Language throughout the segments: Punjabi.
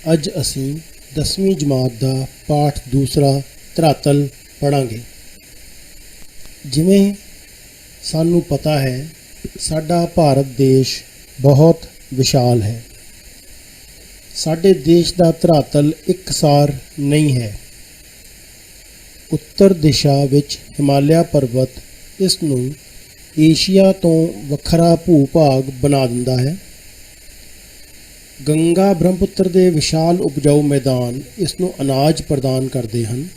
अज असी 10वीं जमात का पाठ दूसरा धरातल पढ़ांगे। जिवें सानू पता है साडा भारत देश बहुत विशाल है। साडे देश का धरातल एकसार नहीं है। उत्तर दिशा विच हिमालय पर्वत इस नूं एशिया तो वखरा भू-भाग बना दिंदा है। गंगा ब्रह्मपुत्र के विशाल उपजाऊ मैदान इसनूं अनाज प्रदान करते हैं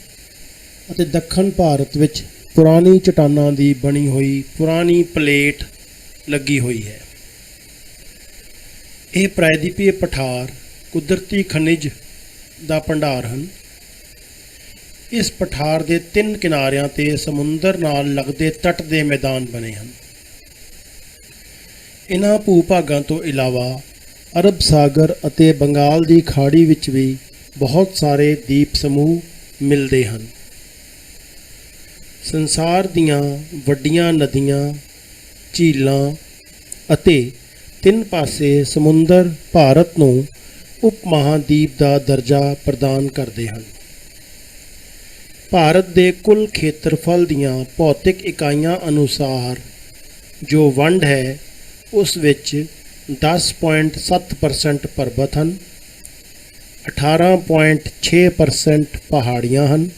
ਅਤੇ दक्षिण भारत विच पुरानी चट्टानां दी बनी हुई पुरानी प्लेट लगी हुई है। यह प्रायद्वीपीय पठार कुदरती खनिज का भंडार हैं। इस पठार के 3 किनारियां ते समुंदर नाल लगदे तट के मैदान बने हैं। इन्हां भू-भागां तो इलावा अरब सागर अते बंगाल की खाड़ी विच भी बहुत सारे द्वीप समूह मिलते हैं। संसार दीयां वड्डियां नदियां झीलां अते 3 पासे समुंदर भारत नूं उप महाद्वीप का दर्जा प्रदान करते हैं। भारत के कुल खेत्रफल दीयां भौतिक इकाइयां अनुसार जो वंड है उस विच 10.7% पर्वत हैं, 18.6% पहाड़ियां हैं,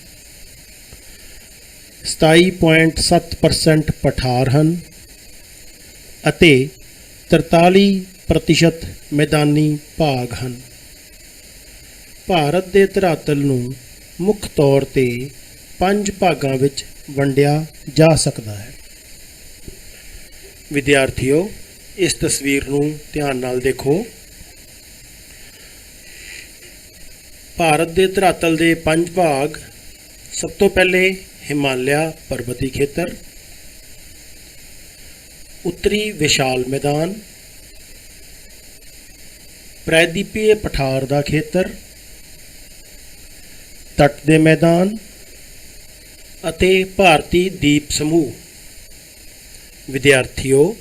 27.7% पठार हैं अते 43% मैदानी भाग हैं। भारत के धरातल नूं मुख तौर ते 5 भागां विच वंडिया जा सकता है। विद्यार्थियों, इस तस्वीर नूं ध्यान नाल देखो। भारत के धरातल के 5 भाग। सब तो पहले हिमालय पर्वती खेतर, उत्तरी विशाल मैदान, प्रायद्वीपीय पठार का खेतर, तट के मैदान अते भारतीय द्वीप समूह। विद्यार्थियों,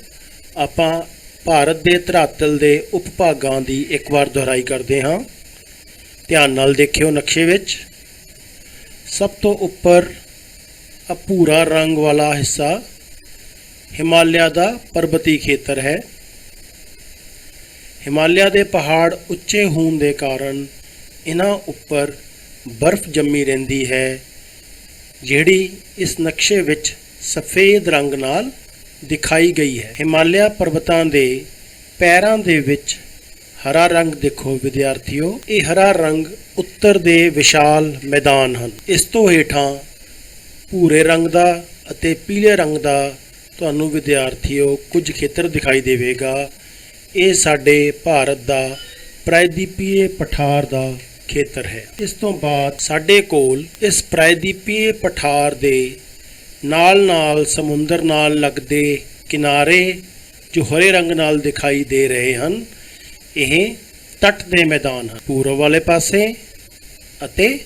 आपां भारत के धरातल के उपभागां की एक बार दोहराई करते हाँ। ध्यान नाल देखियो नक्शे विच। सब तो उपर भूरा रंग वाला हिस्सा हिमालय का पर्वती खेतर है। हिमालय के पहाड़ उच्चे होने के कारण इन्हां उपर बर्फ जमी रहिंदी है, जिहड़ी इस नक्शे विच सफ़ेद रंग नाल दिखाई गई है। हिमालय पर्वतां दे पैरां दे विच हरा रंग देखो विद्यार्थियों। ये हरा रंग उत्तर दे विशाल मैदान हैं। इस तो हेठां भूरे रंग का अते पीले रंग का तुहानूं विद्यार्थियों कुछ खेतर दिखाई देवेगा। ये साडे भारत का प्रायद्वीपीय पठार का खेतर है। इस तो बाद साडे कोल इस प्रायद्वीपीय पठार दे नाल नाल समुंदर नाल लगदे किनारे जो हरे रंग नाल दिखाई दे रहे हैं, यह तट दे मैदान हैं, पूर्व वाले पासे अते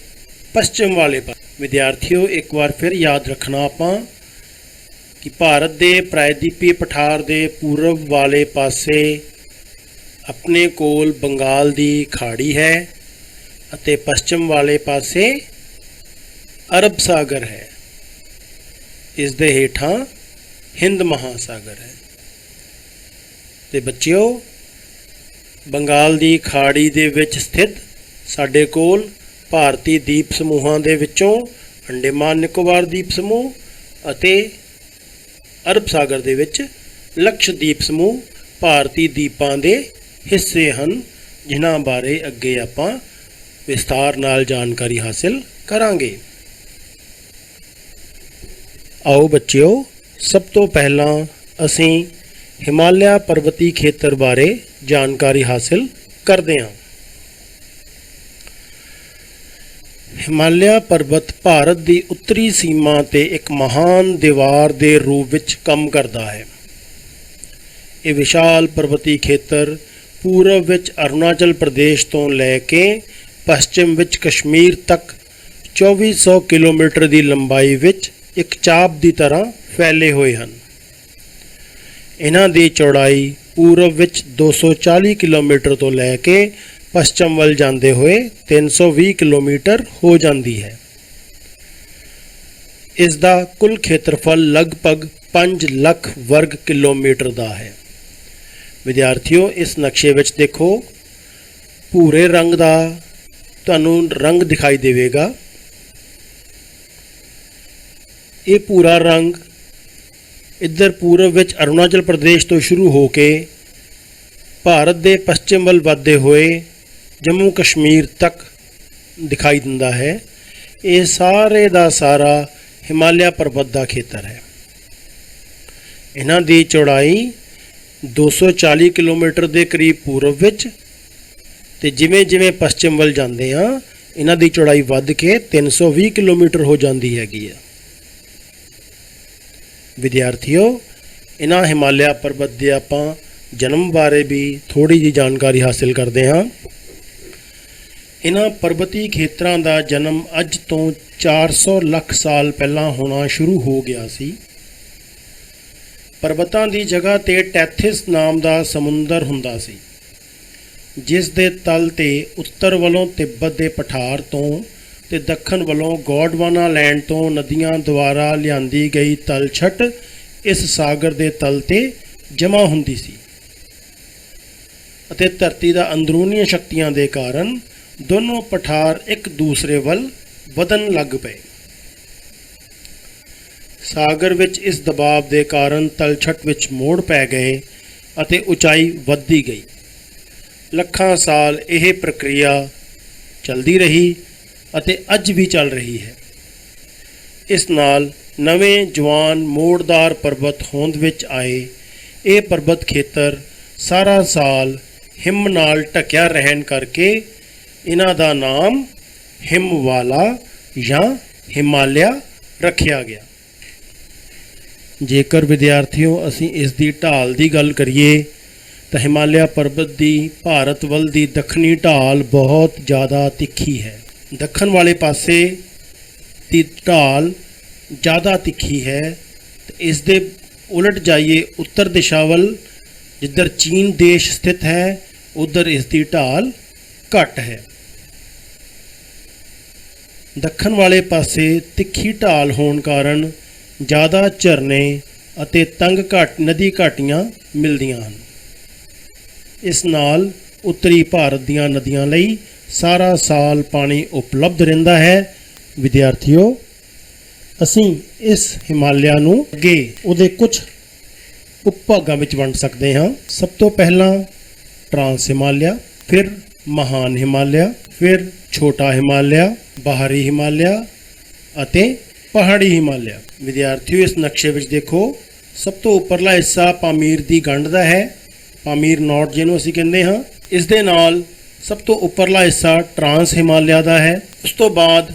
पश्चिम वाले पासे। विद्यार्थियों, एक बार फिर याद रखना आपां कि भारत के प्रायद्वीपीय पठार के पूर्व वाले पासे अपने कोल बंगाल की खाड़ी है अते पश्चिम वाले पासे अरब सागर है। इस दे हेठां हिंद महासागर है। ते बच्चिओ, बंगाल की खाड़ी दे विच स्थित साडे कोल भारतीय द्वीप समूहां दे विचों अंडेमान निकोबार द्वीप समूह अते अरब सागर दे विच लक्षद्वीप समूह भारतीय द्वीपां दे हिस्से हैं, जिन्हां बारे अगे आपां विस्तार नाल जानकारी हासिल करांगे। आओ बच्चिओ, सब तो पहला असी हिमालय पर्वती खेतर बारे जानकारी हासिल करते हैं। हिमालय पर्वत भारत की उत्तरी सीमा ते एक महान दीवार के रूप में काम करता है। ये विशाल पर्वती खेतर पूरब विच अरुणाचल प्रदेश तो लैके पश्चिम विच कश्मीर तक 2400 किलोमीटर की लंबाई विच एक चाप की तरह फैले हुए हैं। इन्हां दी चौड़ाई पूरब विच 240 किलोमीटर तो लैके ਪੱਛਮ ਵੱਲ ਜਾਂਦੇ ਹੋਏ 320 ਕਿਲੋਮੀਟਰ ਹੋ ਜਾਂਦੀ ਹੈ। ਇਸ ਦਾ ਕੁੱਲ ਖੇਤਰਫਲ ਲਗਭਗ 5 ਲੱਖ ਵਰਗ ਕਿਲੋਮੀਟਰ ਦਾ ਹੈ। ਵਿਦਿਆਰਥੀਓ, ਇਸ ਨਕਸ਼ੇ ਵਿੱਚ ਦੇਖੋ ਭੂਰੇ ਰੰਗ ਦਾ ਤੁਹਾਨੂੰ ਰੰਗ ਦਿਖਾਈ ਦੇਵੇਗਾ। ਇਹ ਭੂਰਾ ਰੰਗ ਇੱਧਰ ਪੂਰਬ ਵਿੱਚ ਅਰੁਣਾਚਲ ਪ੍ਰਦੇਸ਼ ਤੋਂ ਸ਼ੁਰੂ ਹੋ ਕੇ ਭਾਰਤ ਦੇ ਪੱਛਮ ਵੱਲ ਵੱਧਦੇ ਹੋਏ ਜੰਮੂ ਕਸ਼ਮੀਰ ਤੱਕ ਦਿਖਾਈ ਦਿੰਦਾ ਹੈ। ਇਹ ਸਾਰੇ ਦਾ ਸਾਰਾ ਹਿਮਾਲਿਆ ਪਰਬਤ ਦਾ ਖੇਤਰ ਹੈ। ਇਹਨਾਂ ਦੀ ਚੌੜਾਈ 240 ਕਿਲੋਮੀਟਰ ਦੇ ਕਰੀਬ ਪੂਰਬ ਵਿੱਚ ਤੇ ਜਿਵੇਂ ਜਿਵੇਂ ਪੱਛਮ ਵੱਲ ਜਾਂਦੇ ਹਾਂ ਇਹਨਾਂ ਦੀ ਚੌੜਾਈ ਵੱਧ ਕੇ 320 ਕਿਲੋਮੀਟਰ ਹੋ ਜਾਂਦੀ ਹੈਗੀ ਹੈ। ਵਿਦਿਆਰਥੀਓ, ਇਹਨਾਂ ਹਿਮਾਲਿਆ ਪਰਬਤ ਦੇ ਆਪਾਂ ਜਨਮ ਬਾਰੇ ਵੀ ਥੋੜ੍ਹੀ ਜਿਹੀ ਜਾਣਕਾਰੀ ਹਾਸਿਲ ਕਰਦੇ ਹਾਂ। ਇਹਨਾਂ ਪਰਬਤੀ ਖੇਤਰਾਂ ਦਾ ਜਨਮ ਅੱਜ ਤੋਂ 400 ਲੱਖ ਸਾਲ ਪਹਿਲਾਂ ਹੋਣਾ ਸ਼ੁਰੂ ਹੋ ਗਿਆ ਸੀ। ਪਰਬਤਾਂ ਦੀ ਜਗ੍ਹਾ ਤੇ ਟੈਥਿਸ ਨਾਮ ਦਾ ਸਮੁੰਦਰ ਹੁੰਦਾ ਸੀ, ਜਿਸ ਦੇ ਤਲ ਤੇ ਉੱਤਰ ਵੱਲੋਂ ਤਿੱਬਤ ਦੇ ਪਠਾਰ ਤੋਂ ਤੇ ਦੱਖਣ ਵੱਲੋਂ ਗੋਂਡਵਾਨਾ ਲੈਂਡ ਤੋਂ ਨਦੀਆਂ ਦੁਆਰਾ ਲਿਆਂਦੀ ਗਈ ਤਲਛਟ ਇਸ ਸਾਗਰ ਦੇ ਤਲ ਤੇ ਜਮ੍ਹਾਂ ਹੁੰਦੀ ਸੀ ਅਤੇ ਧਰਤੀ ਦਾ ਅੰਦਰੂਨੀ ਸ਼ਕਤੀਆਂ ਦੇ ਕਾਰਨ ਦੋਨੋਂ ਪਠਾਰ ਇੱਕ ਦੂਸਰੇ ਵੱਲ ਵਧਣ ਲੱਗ ਪਏ। ਸਾਗਰ ਵਿੱਚ ਇਸ ਦਬਾਅ ਦੇ ਕਾਰਨ ਤਲਛਟ ਵਿੱਚ ਮੋੜ ਪੈ ਗਏ ਅਤੇ ਉਚਾਈ ਵੱਧਦੀ ਗਈ। ਲੱਖਾਂ ਸਾਲ ਇਹ ਪ੍ਰਕਿਰਿਆ ਚੱਲਦੀ ਰਹੀ ਅਤੇ ਅੱਜ ਵੀ ਚੱਲ ਰਹੀ ਹੈ। ਇਸ ਨਾਲ ਨਵੇਂ ਜਵਾਨ ਮੋੜਦਾਰ ਪਰਬਤ ਹੋਂਦ ਵਿੱਚ ਆਏ। ਇਹ ਪਰਬਤ ਖੇਤਰ ਸਾਰਾ ਸਾਲ ਹਿਮ ਨਾਲ ਢਕਿਆ ਰਹਿਣ ਕਰਕੇ ਇਹਨਾਂ ਦਾ ਨਾਮ ਹਿਮਵਾਲਾ ਜਾਂ ਹਿਮਾਲਿਆ ਰੱਖਿਆ ਗਿਆ। ਜੇਕਰ ਵਿਦਿਆਰਥੀਓ ਅਸੀਂ ਇਸ ਦੀ ਢਾਲ ਦੀ ਗੱਲ ਕਰੀਏ ਤਾਂ ਹਿਮਾਲਿਆ ਪਰਬਤ ਦੀ ਭਾਰਤ ਵੱਲ ਦੀ ਦੱਖਣੀ ਢਾਲ ਬਹੁਤ ਜ਼ਿਆਦਾ ਤਿੱਖੀ ਹੈ। ਦੱਖਣ ਵਾਲੇ ਪਾਸੇ ਦੀ ਢਾਲ ਜ਼ਿਆਦਾ ਤਿੱਖੀ ਹੈ ਤੇ ਇਸ ਦੇ ਉਲਟ ਜਾਈਏ ਉੱਤਰ ਦਿਸ਼ਾ ਵੱਲ, ਜਿੱਧਰ ਚੀਨ ਦੇਸ਼ ਸਥਿਤ ਹੈ, ਉੱਧਰ ਇਸ ਦੀ ਢਾਲ ਘੱਟ ਹੈ। ਦੱਖਣ ਵਾਲੇ ਪਾਸੇ ਤਿੱਖੀ ਢਾਲ ਹੋਣ ਕਾਰਨ ਜ਼ਿਆਦਾ ਝਰਨੇ ਅਤੇ ਤੰਗ ਨਦੀ ਘਾਟੀਆਂ ਮਿਲਦੀਆਂ ਹਨ। ਇਸ ਨਾਲ ਉੱਤਰੀ ਭਾਰਤ ਦੀਆਂ ਨਦੀਆਂ ਲਈ ਸਾਰਾ ਸਾਲ ਪਾਣੀ ਉਪਲਬਧ ਰਹਿੰਦਾ ਹੈ। ਵਿਦਿਆਰਥੀਓ, ਅਸੀਂ ਇਸ ਹਿਮਾਲਿਆ ਨੂੰ ਅੱਗੇ ਉਹਦੇ ਕੁਝ ਉਪਭਾਗਾਂ ਵਿੱਚ ਵੰਡ ਸਕਦੇ ਹਾਂ। ਸਭ ਤੋਂ ਪਹਿਲਾਂ ਟਰਾਂਸ ਹਿਮਾਲਿਆ, ਫਿਰ ਮਹਾਨ ਹਿਮਾਲਿਆ, ਫਿਰ ਛੋਟਾ ਹਿਮਾਲਿਆ, ਬਾਹਰੀ ਹਿਮਾਲਿਆ ਅਤੇ ਪਹਾੜੀ ਹਿਮਾਲਿਆ। ਵਿਦਿਆਰਥੀਓ, ਇਸ ਨਕਸ਼ੇ ਵਿੱਚ ਦੇਖੋ ਸਭ ਤੋਂ ਉੱਪਰਲਾ ਹਿੱਸਾ ਪਾਮੀਰ ਦੀ ਗੰਢ ਦਾ ਹੈ, ਪਾਮੀਰ ਨੋਟ ਜਿਹਨੂੰ ਅਸੀਂ ਕਹਿੰਦੇ ਹਾਂ। ਇਸ ਦੇ ਨਾਲ ਸਭ ਤੋਂ ਉੱਪਰਲਾ ਹਿੱਸਾ ਟਰਾਂਸ ਹਿਮਾਲਿਆ ਦਾ ਹੈ। ਉਸ ਤੋਂ ਬਾਅਦ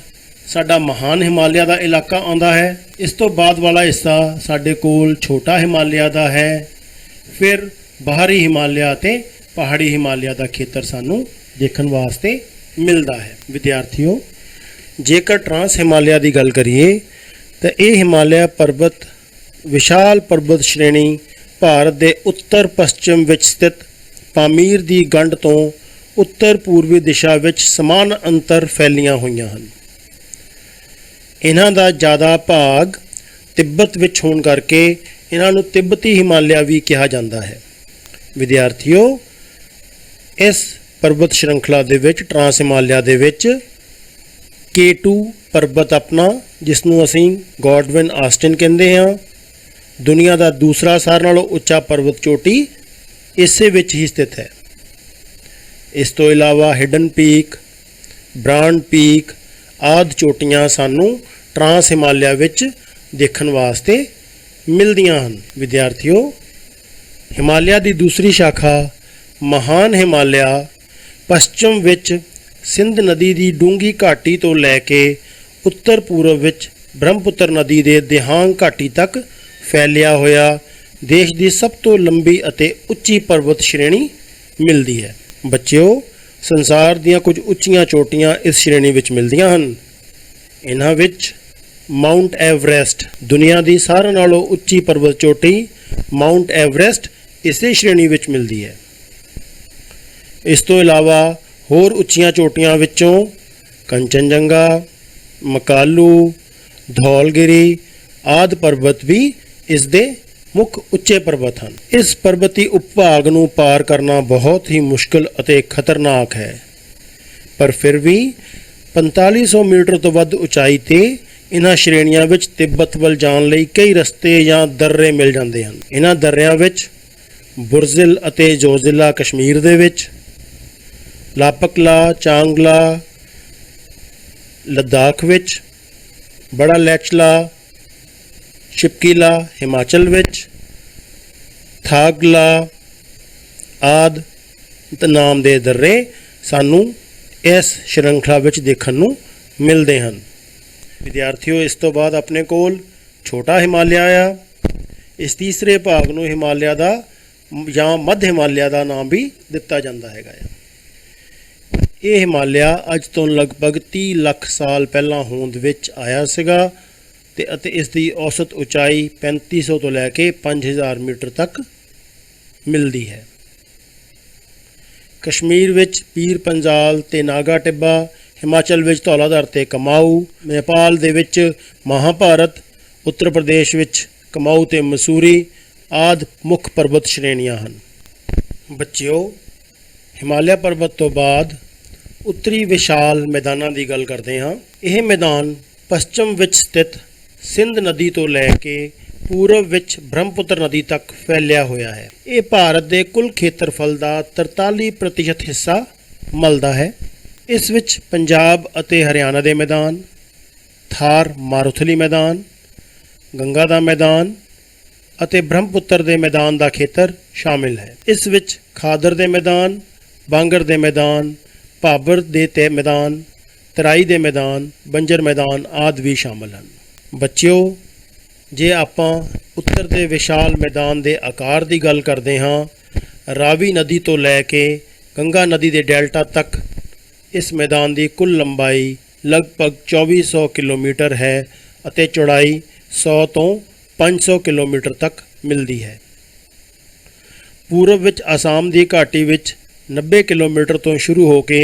ਸਾਡਾ ਮਹਾਨ ਹਿਮਾਲਿਆ ਦਾ ਇਲਾਕਾ ਆਉਂਦਾ ਹੈ। ਇਸ ਤੋਂ ਬਾਅਦ ਵਾਲਾ ਹਿੱਸਾ ਸਾਡੇ ਕੋਲ ਛੋਟਾ ਹਿਮਾਲਿਆ ਦਾ ਹੈ। ਫਿਰ ਬਾਹਰੀ ਹਿਮਾਲਿਆ ਅਤੇ ਪਹਾੜੀ ਹਿਮਾਲਿਆ ਦਾ ਖੇਤਰ ਸਾਨੂੰ ਦੇਖਣ ਵਾਸਤੇ ਮਿਲਦਾ ਹੈ। ਵਿਦਿਆਰਥੀਓ, ਜੇਕਰ ਟਰਾਂਸ ਹਿਮਾਲਿਆ ਦੀ ਗੱਲ ਕਰੀਏ ਤਾਂ ਇਹ ਹਿਮਾਲਿਆ ਪਰਬਤ ਵਿਸ਼ਾਲ ਪਰਬਤ ਸ਼੍ਰੇਣੀ ਭਾਰਤ ਦੇ ਉੱਤਰ ਪੱਛਮ ਵਿੱਚ ਸਥਿਤ ਪਾਮੀਰ ਦੀ ਗੰਢ ਤੋਂ ਉੱਤਰ ਪੂਰਬੀ ਦਿਸ਼ਾ ਵਿੱਚ ਸਮਾਨ ਅੰਤਰ ਫੈਲੀਆਂ ਹੋਈਆਂ ਹਨ। ਇਹਨਾਂ ਦਾ ਜ਼ਿਆਦਾ ਭਾਗ ਤਿੱਬਤ ਵਿੱਚ ਹੋਣ ਕਰਕੇ ਇਹਨਾਂ ਨੂੰ ਤਿੱਬਤੀ ਹਿਮਾਲਿਆ ਵੀ ਕਿਹਾ ਜਾਂਦਾ ਹੈ। ਵਿਦਿਆਰਥੀਓ, ਇਸ ਪਰਬਤ ਸ਼੍ਰੰਖਲਾ ਦੇ ਵਿੱਚ ਟਰਾਂਸ ਹਿਮਾਲਿਆ ਦੇ ਵਿੱਚ K2 ਪਰਬਤ ਆਪਣਾ, ਜਿਸ ਨੂੰ ਅਸੀਂ ਗੋਡਵਿਨ ਆਸਟਨ ਕਹਿੰਦੇ ਹਾਂ, ਦੁਨੀਆ ਦਾ ਦੂਸਰਾ ਸਾਰਿਆਂ ਨਾਲੋਂ ਉੱਚਾ ਪਰਬਤ ਚੋਟੀ ਇਸੇ ਵਿੱਚ ਹੀ ਸਥਿਤ ਹੈ। ਇਸ ਤੋਂ ਇਲਾਵਾ ਹਿਡਨ ਪੀਕ, ਬ੍ਰਾਂਡ ਪੀਕ ਆਦਿ ਚੋਟੀਆਂ ਸਾਨੂੰ ਟਰਾਂਸ ਹਿਮਾਲਿਆ ਵਿੱਚ ਦੇਖਣ ਵਾਸਤੇ ਮਿਲਦੀਆਂ ਹਨ। ਵਿਦਿਆਰਥੀਓ, ਹਿਮਾਲਿਆ ਦੀ ਦੂਸਰੀ ਸ਼ਾਖਾ ਮਹਾਨ ਹਿਮਾਲਿਆ ਪੱਛਮ ਵਿੱਚ ਸਿੰਧ ਨਦੀ ਦੀ ਡੂੰਘੀ ਘਾਟੀ ਤੋਂ ਲੈ ਕੇ ਉੱਤਰ ਪੂਰਬ ਵਿੱਚ ਬ੍ਰਹਮਪੁੱਤਰ ਨਦੀ ਦੇ ਦਿਹਾਂਗ ਘਾਟੀ ਤੱਕ ਫੈਲਿਆ ਹੋਇਆ ਦੇਸ਼ ਦੀ ਸਭ ਤੋਂ ਲੰਬੀ ਅਤੇ ਉੱਚੀ ਪਰਬਤ ਸ਼੍ਰੇਣੀ ਮਿਲਦੀ ਹੈ। ਬੱਚਿਓ, ਸੰਸਾਰ ਦੀਆਂ ਕੁਝ ਉੱਚੀਆਂ ਚੋਟੀਆਂ ਇਸ ਸ਼੍ਰੇਣੀ ਵਿੱਚ ਮਿਲਦੀਆਂ ਹਨ। ਇਹਨਾਂ ਵਿੱਚ ਮਾਊਂਟ ਐਵਰੈਸਟ, ਦੁਨੀਆ ਦੀ ਸਾਰਿਆਂ ਨਾਲੋਂ ਉੱਚੀ ਪਰਬਤ ਚੋਟੀ ਮਾਊਂਟ ਐਵਰੈਸਟ ਇਸੇ ਸ਼੍ਰੇਣੀ ਵਿੱਚ ਮਿਲਦੀ ਹੈ। ਇਸ ਤੋਂ ਇਲਾਵਾ ਹੋਰ ਉੱਚੀਆਂ ਚੋਟੀਆਂ ਵਿੱਚੋਂ ਕੰਚਨਜੰਗਾ, ਮਕਾਲੂ, ਧੌਲਗਿਰੀ ਆਦਿ ਪਰਬਤ ਵੀ ਇਸ ਦੇ ਮੁੱਖ ਉੱਚੇ ਪਰਬਤ ਹਨ। ਇਸ ਪਰਬਤੀ ਉਪਭਾਗ ਨੂੰ ਪਾਰ ਕਰਨਾ ਬਹੁਤ ਹੀ ਮੁਸ਼ਕਲ ਅਤੇ ਖਤਰਨਾਕ ਹੈ, ਪਰ ਫਿਰ ਵੀ 4500 ਮੀਟਰ ਤੋਂ ਵੱਧ ਉਚਾਈ ਤੇ ਇਹਨਾਂ ਸ਼੍ਰੇਣੀਆਂ ਵਿੱਚ ਤਿੱਬਤ ਵੱਲ ਜਾਣ ਲਈ ਕਈ ਰਸਤੇ ਜਾਂ ਦर्रे ਮਿਲ ਜਾਂਦੇ ਹਨ। ਇਹਨਾਂ ਦਰਿਆਂ ਵਿੱਚ ਬੁਰਜ਼ਿਲ ਅਤੇ ਜ਼ੋਜ਼ਿਲਾ ਕਸ਼ਮੀਰ ਦੇ ਵਿੱਚ, ਲਾਪਕਲਾ ਚਾਂਗਲਾ ਲੱਦਾਖ ਵਿੱਚ, ਬੜਾ ਲੈਚਲਾ ਸ਼ਿਪਕੀਲਾ ਹਿਮਾਚਲ ਵਿੱਚ, ਥਾਗਲਾ ਆਦਿ ਨਾਮ ਦੇ ਦर्रे ਸਾਨੂੰ ਇਸ ਸ਼੍ਰृंखला ਵਿੱਚ ਦੇਖਣ ਨੂੰ ਮਿਲਦੇ ਹਨ। ਵਿਦਿਆਰਥੀਓ, ਇਸ ਤੋਂ ਬਾਅਦ ਆਪਣੇ ਕੋਲ ਛੋਟਾ ਹਿਮਾਲਿਆ ਆ। ਇਸ ਤੀਸਰੇ ਭਾਗ ਨੂੰ ਹਿਮਾਲਿਆ ਦਾ ਜਾਂ ਮੱਧ ਹਿਮਾਲਿਆ ਦਾ ਨਾਮ ਵੀ ਦਿੱਤਾ ਜਾਂਦਾ ਹੈਗਾ ਆ। ਇਹ ਹਿਮਾਲਿਆ ਅੱਜ ਤੋਂ ਲਗਭਗ 30 ਲੱਖ ਸਾਲ ਪਹਿਲਾਂ ਹੋਂਦ ਵਿੱਚ ਆਇਆ ਸੀਗਾ ਅਤੇ ਇਸ ਦੀ ਔਸਤ ਉਚਾਈ 3500 ਤੋਂ ਲੈ ਕੇ 5000 ਮੀਟਰ ਤੱਕ ਮਿਲਦੀ ਹੈ। ਕਸ਼ਮੀਰ ਵਿੱਚ ਪੀਰ ਪੰਜਾਲ ਤੇ ਨਾਗਾ ਟਿੱਬਾ, ਹਿਮਾਚਲ ਵਿੱਚ ਧੌਲਾਧਰ ਤੇ ਕਮਾਊ, ਨੇਪਾਲ ਦੇ ਵਿੱਚ ਮਹਾਭਾਰਤ, ਉੱਤਰ ਪ੍ਰਦੇਸ਼ ਵਿੱਚ ਕਮਾਊ ਤੇ ਮਸੂਰੀ ਆਦਿ ਮੁੱਖ ਪਰਬਤ ਸ਼੍ਰੇਣੀਆਂ ਹਨ। ਬੱਚਿਓ, ਹਿਮਾਲਿਆ ਪਰਬਤ ਤੋਂ ਬਾਅਦ ਉੱਤਰੀ ਵਿਸ਼ਾਲ ਮੈਦਾਨਾਂ ਦੀ ਗੱਲ ਕਰਦੇ ਹਾਂ। ਇਹ ਮੈਦਾਨ ਪੱਛਮ ਵਿੱਚ ਸਥਿਤ ਸਿੰਧ ਨਦੀ ਤੋਂ ਲੈ ਕੇ ਪੂਰਬ ਵਿੱਚ ਬ੍ਰਹਮਪੁੱਤਰ ਨਦੀ ਤੱਕ ਫੈਲਿਆ ਹੋਇਆ ਹੈ। ਇਹ ਭਾਰਤ ਦੇ ਕੁੱਲ ਖੇਤਰਫਲ ਦਾ 43% ਹਿੱਸਾ ਮੱਲਦਾ ਹੈ। ਇਸ ਵਿੱਚ ਪੰਜਾਬ ਅਤੇ ਹਰਿਆਣਾ ਦੇ ਮੈਦਾਨ, ਥਾਰ ਮਾਰੂਥਲੀ ਮੈਦਾਨ, ਗੰਗਾ ਦਾ ਮੈਦਾਨ ਅਤੇ ਬ੍ਰਹਮਪੁੱਤਰ ਦੇ ਮੈਦਾਨ ਦਾ ਖੇਤਰ ਸ਼ਾਮਿਲ ਹੈ। ਇਸ ਵਿੱਚ ਖਾਦਰ ਦੇ ਮੈਦਾਨ, ਬਾਂਗਰ ਦੇ ਮੈਦਾਨ, ਭਾਬਰ ਦੇ ਤੇ ਮੈਦਾਨ, ਤਰਾਈ ਦੇ ਮੈਦਾਨ, ਬੰਜਰ ਮੈਦਾਨ ਆਦਿ ਵੀ ਸ਼ਾਮਲ ਹਨ। ਬੱਚਿਓ, ਜੇ ਆਪਾਂ ਉੱਤਰ ਦੇ ਵਿਸ਼ਾਲ ਮੈਦਾਨ ਦੇ ਆਕਾਰ ਦੀ ਗੱਲ ਕਰਦੇ ਹਾਂ, ਰਾਵੀ ਨਦੀ ਤੋਂ ਲੈ ਕੇ ਗੰਗਾ ਨਦੀ ਦੇ ਡੈਲਟਾ ਤੱਕ ਇਸ ਮੈਦਾਨ ਦੀ ਕੁੱਲ ਲੰਬਾਈ ਲਗਭਗ 2400 ਕਿਲੋਮੀਟਰ ਹੈ ਅਤੇ ਚੌੜਾਈ 100 ਤੋਂ 500 ਕਿਲੋਮੀਟਰ ਤੱਕ ਮਿਲਦੀ ਹੈ। ਪੂਰਬ ਵਿੱਚ ਅਸਾਮ ਦੀ ਘਾਟੀ ਵਿੱਚ 90 ਕਿਲੋਮੀਟਰ ਤੋਂ ਸ਼ੁਰੂ ਹੋ ਕੇ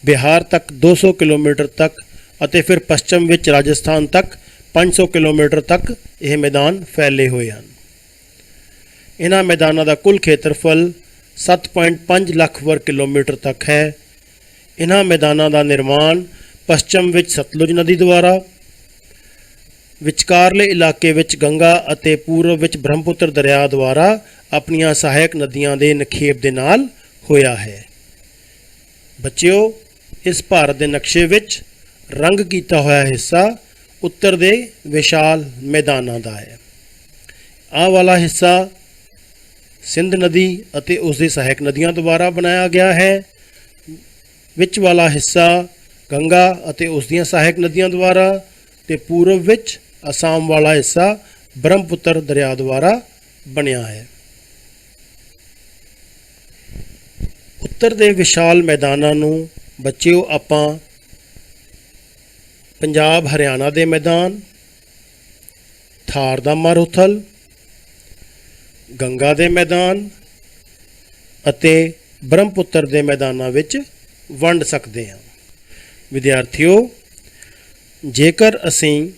ਬਿਹਾਰ ਤੱਕ 200 ਕਿਲੋਮੀਟਰ ਤੱਕ ਅਤੇ ਫਿਰ ਪੱਛਮ ਵਿੱਚ ਰਾਜਸਥਾਨ ਤੱਕ 500 ਕਿਲੋਮੀਟਰ ਤੱਕ ਇਹ ਮੈਦਾਨ ਫੈਲੇ ਹੋਏ ਹਨ। ਇਹਨਾਂ ਮੈਦਾਨਾਂ ਦਾ ਕੁੱਲ ਖੇਤਰਫਲ 7.5 ਲੱਖ ਵਰਗ ਕਿਲੋਮੀਟਰ ਤੱਕ ਹੈ। ਇਹਨਾਂ ਮੈਦਾਨਾਂ ਦਾ ਨਿਰਮਾਣ ਪੱਛਮ ਵਿੱਚ ਸਤਲੁਜ ਨਦੀ ਦੁਆਰਾ, ਵਿਚਕਾਰਲੇ ਇਲਾਕੇ ਵਿੱਚ ਗੰਗਾ ਅਤੇ ਪੂਰਬ ਵਿੱਚ ਬ੍ਰਹਮਪੁੱਤਰ ਦਰਿਆ ਦੁਆਰਾ ਆਪਣੀਆਂ ਸਹਾਇਕ ਨਦੀਆਂ ਦੇ ਨਿਖੇਪ ਦੇ ਨਾਲ ਹੋਇਆ ਹੈ। ਬੱਚਿਓ, ਇਸ ਭਾਰਤ ਦੇ ਨਕਸ਼ੇ ਵਿੱਚ ਰੰਗ ਕੀਤਾ ਹੋਇਆ ਹਿੱਸਾ ਉੱਤਰ ਦੇ ਵਿਸ਼ਾਲ ਮੈਦਾਨਾਂ ਦਾ ਹੈ। ਆਹ ਵਾਲਾ ਹਿੱਸਾ ਸਿੰਧ ਨਦੀ ਅਤੇ ਉਸ ਦੀ ਸਹਾਇਕ ਨਦੀਆਂ ਦੁਆਰਾ ਬਣਾਇਆ ਗਿਆ ਹੈ। ਵਿੱਚ ਵਾਲਾ ਹਿੱਸਾ ਗੰਗਾ ਅਤੇ ਉਸ ਦੀਆਂ ਸਹਾਇਕ ਨਦੀਆਂ ਦੁਆਰਾ, ਤੇ ਪੂਰਬ ਵਿੱਚ ਅਸਾਮ ਵਾਲਾ ਹਿੱਸਾ ਬ੍ਰਹਮਪੁੱਤਰ ਦਰਿਆ ਦੁਆਰਾ ਬਣਿਆ ਹੈ। ਉੱਤਰ ਦੇ ਵਿਸ਼ਾਲ ਮੈਦਾਨਾਂ ਨੂੰ ਬੱਚਿਓ ਆਪਾਂ ਪੰਜਾਬ ਹਰਿਆਣਾ ਦੇ ਮੈਦਾਨ, ਥਾਰ ਦਾ ਮਾਰੂਥਲ, ਗੰਗਾ ਦੇ ਮੈਦਾਨ ਅਤੇ ਬ੍ਰਹਮਪੁੱਤਰ ਦੇ ਮੈਦਾਨਾਂ ਵਿੱਚ ਵੰਡ ਸਕਦੇ ਹਾਂ। ਵਿਦਿਆਰਥੀਓ, ਜੇਕਰ ਅਸੀਂ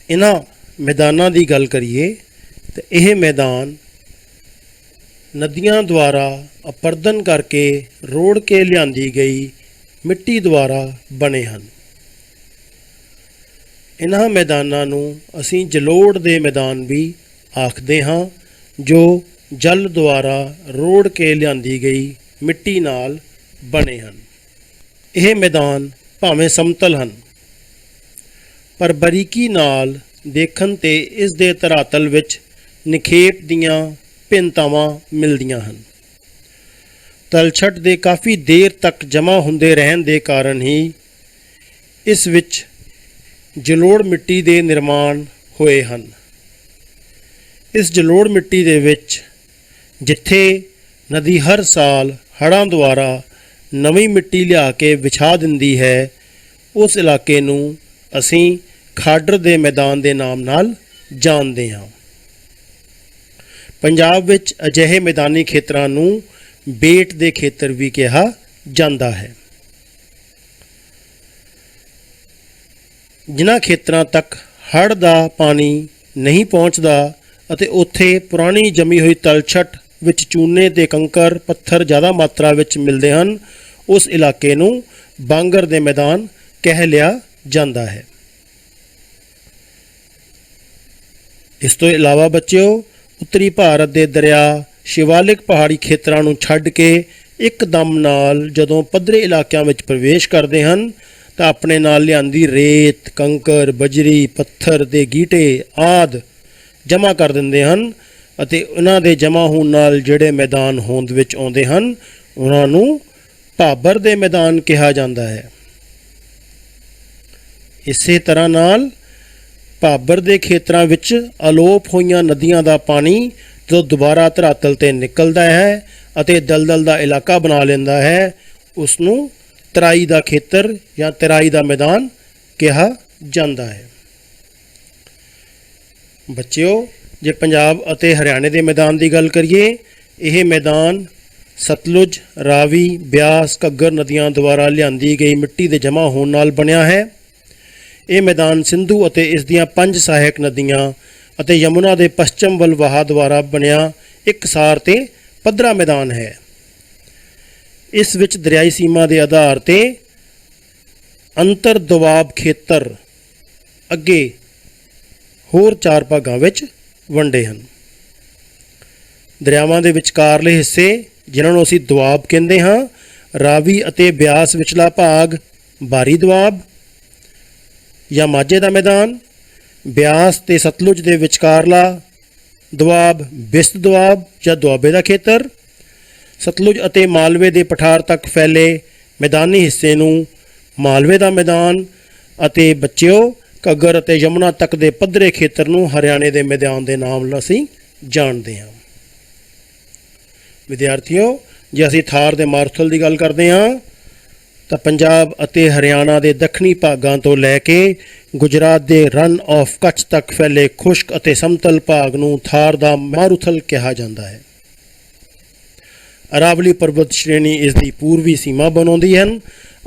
ਇਹਨਾਂ ਮੈਦਾਨਾਂ ਦੀ ਗੱਲ ਕਰੀਏ ਤਾਂ ਇਹ ਮੈਦਾਨ ਨਦੀਆਂ ਦੁਆਰਾ ਅਪਰਦਨ ਕਰਕੇ ਰੋੜ ਕੇ ਲਿਆਂਦੀ ਗਈ ਮਿੱਟੀ ਦੁਆਰਾ ਬਣੇ ਹਨ। ਇਹਨਾਂ ਮੈਦਾਨਾਂ ਨੂੰ ਅਸੀਂ ਜਲੋੜ ਦੇ ਮੈਦਾਨ ਵੀ ਆਖਦੇ ਹਾਂ, ਜੋ ਜਲ ਦੁਆਰਾ ਰੋੜ ਕੇ ਲਿਆਂਦੀ ਗਈ ਮਿੱਟੀ ਨਾਲ ਬਣੇ ਹਨ। ਇਹ ਮੈਦਾਨ ਭਾਵੇਂ ਸਮਤਲ ਹਨ, ਪਰ ਬਰੀਕੀ ਨਾਲ ਦੇਖਣ ਤੇ ਇਸ ਦੇ ਧਰਾਤਲ ਵਿੱਚ ਨਿਖੇਪ ਦੀਆਂ ਭਿੰਨਤਾਵਾਂ ਮਿਲਦੀਆਂ ਹਨ। ਤਲਛਟ ਦੇ ਕਾਫੀ ਦੇਰ ਤੱਕ ਜਮ੍ਹਾਂ ਹੁੰਦੇ ਰਹਿਣ ਦੇ ਕਾਰਨ ਹੀ ਇਸ ਵਿੱਚ ਜਲੋੜ ਮਿੱਟੀ ਦੇ ਨਿਰਮਾਣ ਹੋਏ ਹਨ। ਇਸ ਜਲੋੜ ਮਿੱਟੀ ਦੇ ਵਿੱਚ ਜਿੱਥੇ ਨਦੀ ਹਰ ਸਾਲ ਹੜ੍ਹਾਂ ਦੁਆਰਾ ਨਵੀਂ ਮਿੱਟੀ ਲਿਆ ਕੇ ਵਿਛਾ ਦਿੰਦੀ ਹੈ, ਉਸ ਇਲਾਕੇ ਨੂੰ ਅਸੀਂ ਖਾਡਰ ਦੇ ਮੈਦਾਨ ਦੇ ਨਾਮ ਨਾਲ ਜਾਣਦੇ ਹਾਂ। ਪੰਜਾਬ ਵਿੱਚ ਅਜਿਹੇ ਮੈਦਾਨੀ ਖੇਤਰਾਂ ਨੂੰ ਬੇਟ ਦੇ ਖੇਤਰ ਵੀ ਕਿਹਾ ਜਾਂਦਾ ਹੈ। ਜਿਨ੍ਹਾਂ ਖੇਤਰਾਂ ਤੱਕ ਹੜ੍ਹ ਦਾ ਪਾਣੀ ਨਹੀਂ ਪਹੁੰਚਦਾ ਅਤੇ ਉੱਥੇ ਪੁਰਾਣੀ ਜੰਮੀ ਹੋਈ ਤਲਛਟ ਵਿੱਚ ਚੂਨੇ ਤੇ ਕੰਕਰ ਪੱਥਰ ਜ਼ਿਆਦਾ ਮਾਤਰਾ ਵਿੱਚ ਮਿਲਦੇ ਹਨ, ਉਸ ਇਲਾਕੇ ਨੂੰ ਬਾਂਗਰ ਦੇ ਮੈਦਾਨ ਕਹਿ ਲਿਆ ਜਾਂਦਾ ਹੈ। ਇਸ ਤੋਂ ਇਲਾਵਾ ਬੱਚਿਓ, ਉੱਤਰੀ ਭਾਰਤ ਦੇ ਦਰਿਆ ਸ਼ਿਵਾਲਿਕ ਪਹਾੜੀ ਖੇਤਰਾਂ ਨੂੰ ਛੱਡ ਕੇ ਇੱਕਦਮ ਨਾਲ ਜਦੋਂ ਪੱਧਰੇ ਇਲਾਕਿਆਂ ਵਿੱਚ ਪ੍ਰਵੇਸ਼ ਕਰਦੇ ਹਨ ਤਾਂ ਆਪਣੇ ਨਾਲ ਲਿਆਂਦੀ ਰੇਤ, ਕੰਕਰ, ਬਜਰੀ, ਪੱਥਰ ਤੇ ਗੀਟੇ ਆਦਿ ਜਮ੍ਹਾਂ ਕਰ ਦਿੰਦੇ ਹਨ ਅਤੇ ਉਹਨਾਂ ਦੇ ਜਮ੍ਹਾਂ ਹੋਣ ਨਾਲ ਜਿਹੜੇ ਮੈਦਾਨ ਹੋਂਦ ਵਿੱਚ ਆਉਂਦੇ ਹਨ ਉਹਨਾਂ ਨੂੰ ਭਾਬਰ ਦੇ ਮੈਦਾਨ ਕਿਹਾ ਜਾਂਦਾ ਹੈ। ਇਸੇ ਤਰ੍ਹਾਂ ਨਾਲ ਭਾਬਰ ਦੇ ਖੇਤਰਾਂ ਵਿੱਚ ਅਲੋਪ ਹੋਈਆਂ ਨਦੀਆਂ ਦਾ ਪਾਣੀ ਜਦੋਂ ਦੁਬਾਰਾ ਧਰਾਤਲ 'ਤੇ ਨਿਕਲਦਾ ਹੈ ਅਤੇ ਦਲਦਲ ਦਾ ਇਲਾਕਾ ਬਣਾ ਲੈਂਦਾ ਹੈ, ਉਸ ਨੂੰ ਤਰਾਈ ਦਾ ਖੇਤਰ ਜਾਂ ਤਰਾਈ ਦਾ ਮੈਦਾਨ ਕਿਹਾ ਜਾਂਦਾ ਹੈ। ਬੱਚਿਓ, ਜੇ ਪੰਜਾਬ ਅਤੇ ਹਰਿਆਣੇ ਦੇ ਮੈਦਾਨ ਦੀ ਗੱਲ ਕਰੀਏ, ਇਹ ਮੈਦਾਨ ਸਤਲੁਜ, ਰਾਵੀ, ਬਿਆਸ, ਘੱਗਰ ਨਦੀਆਂ ਦੁਆਰਾ ਲਿਆਂਦੀ ਗਈ ਮਿੱਟੀ ਦੇ ਜਮ੍ਹਾਂ ਹੋਣ ਨਾਲ ਬਣਿਆ ਹੈ। ਇਹ ਮੈਦਾਨ ਸਿੰਧੂ ਅਤੇ ਇਸ ਦੀਆਂ 5 ਸਹਾਇਕ ਨਦੀਆਂ ਅਤੇ ਯਮੁਨਾ ਦੇ ਪੱਛਮ ਵੱਲ ਵਹਾਅ ਦੁਆਰਾ ਬਣਿਆ ਇਕਸਾਰ ਤੇ ਪੱਧਰਾ ਮੈਦਾਨ ਹੈ। ਇਸ ਵਿੱਚ ਦਰਿਆਈ ਸੀਮਾ ਦੇ ਆਧਾਰ 'ਤੇ ਅੰਤਰ ਦੁਆਬ ਖੇਤਰ ਅੱਗੇ ਹੋਰ 4 ਭਾਗਾਂ ਵਿੱਚ ਵੰਡੇ ਹਨ। ਦਰਿਆਵਾਂ ਦੇ ਵਿਚਕਾਰਲੇ ਹਿੱਸੇ, ਜਿਨ੍ਹਾਂ ਨੂੰ ਅਸੀਂ ਦੁਆਬ ਕਹਿੰਦੇ ਹਾਂ, ਰਾਵੀ ਅਤੇ ਬਿਆਸ ਵਿਚਲਾ ਭਾਗ ਬਾਰੀ ਦੁਆਬ ਜਾਂ ਮਾਝੇ ਦਾ ਮੈਦਾਨ, ਬਿਆਸ ਤੇ ਸਤਲੁਜ ਦੇ ਵਿਚਕਾਰਲਾ ਦੁਆਬ ਬਿਸਤ ਦੁਆਬ ਜਾਂ ਦੁਆਬੇ ਦਾ ਖੇਤਰ, ਸਤਲੁਜ ਅਤੇ ਮਾਲਵੇ ਦੇ ਪਠਾਰ ਤੱਕ ਫੈਲੇ ਮੈਦਾਨੀ ਹਿੱਸੇ ਨੂੰ ਮਾਲਵੇ ਦਾ ਮੈਦਾਨ ਅਤੇ ਬੱਚਿਓ ਘੱਗਰ ਅਤੇ ਯਮੁਨਾ ਤੱਕ ਦੇ ਪੱਧਰੇ ਖੇਤਰ ਨੂੰ ਹਰਿਆਣੇ ਦੇ ਮੈਦਾਨ ਦੇ ਨਾਮ ਨਾਲ ਅਸੀਂ ਜਾਣਦੇ ਹਾਂ। ਵਿਦਿਆਰਥੀਓ, ਜੇ ਅਸੀਂ ਥਾਰ ਦੇ ਮਾਰੂਥਲ ਦੀ ਗੱਲ ਕਰਦੇ ਹਾਂ ਤਾਂ ਪੰਜਾਬ ਅਤੇ ਹਰਿਆਣਾ ਦੇ ਦੱਖਣੀ ਭਾਗਾਂ ਤੋਂ ਲੈ ਕੇ ਗੁਜਰਾਤ ਦੇ ਰਨ ਆਫ ਕੱਛ ਤੱਕ ਫੈਲੇ ਖੁਸ਼ਕ ਅਤੇ ਸਮਤਲ ਭਾਗ ਨੂੰ ਥਾਰ ਦਾ ਮਾਰੂਥਲ ਕਿਹਾ ਜਾਂਦਾ ਹੈ। ਅਰਾਵਲੀ ਪਰਬਤ ਸ਼੍ਰੇਣੀ ਇਸ ਦੀ ਪੂਰਬੀ ਸੀਮਾ ਬਣਾਉਂਦੀ ਹਨ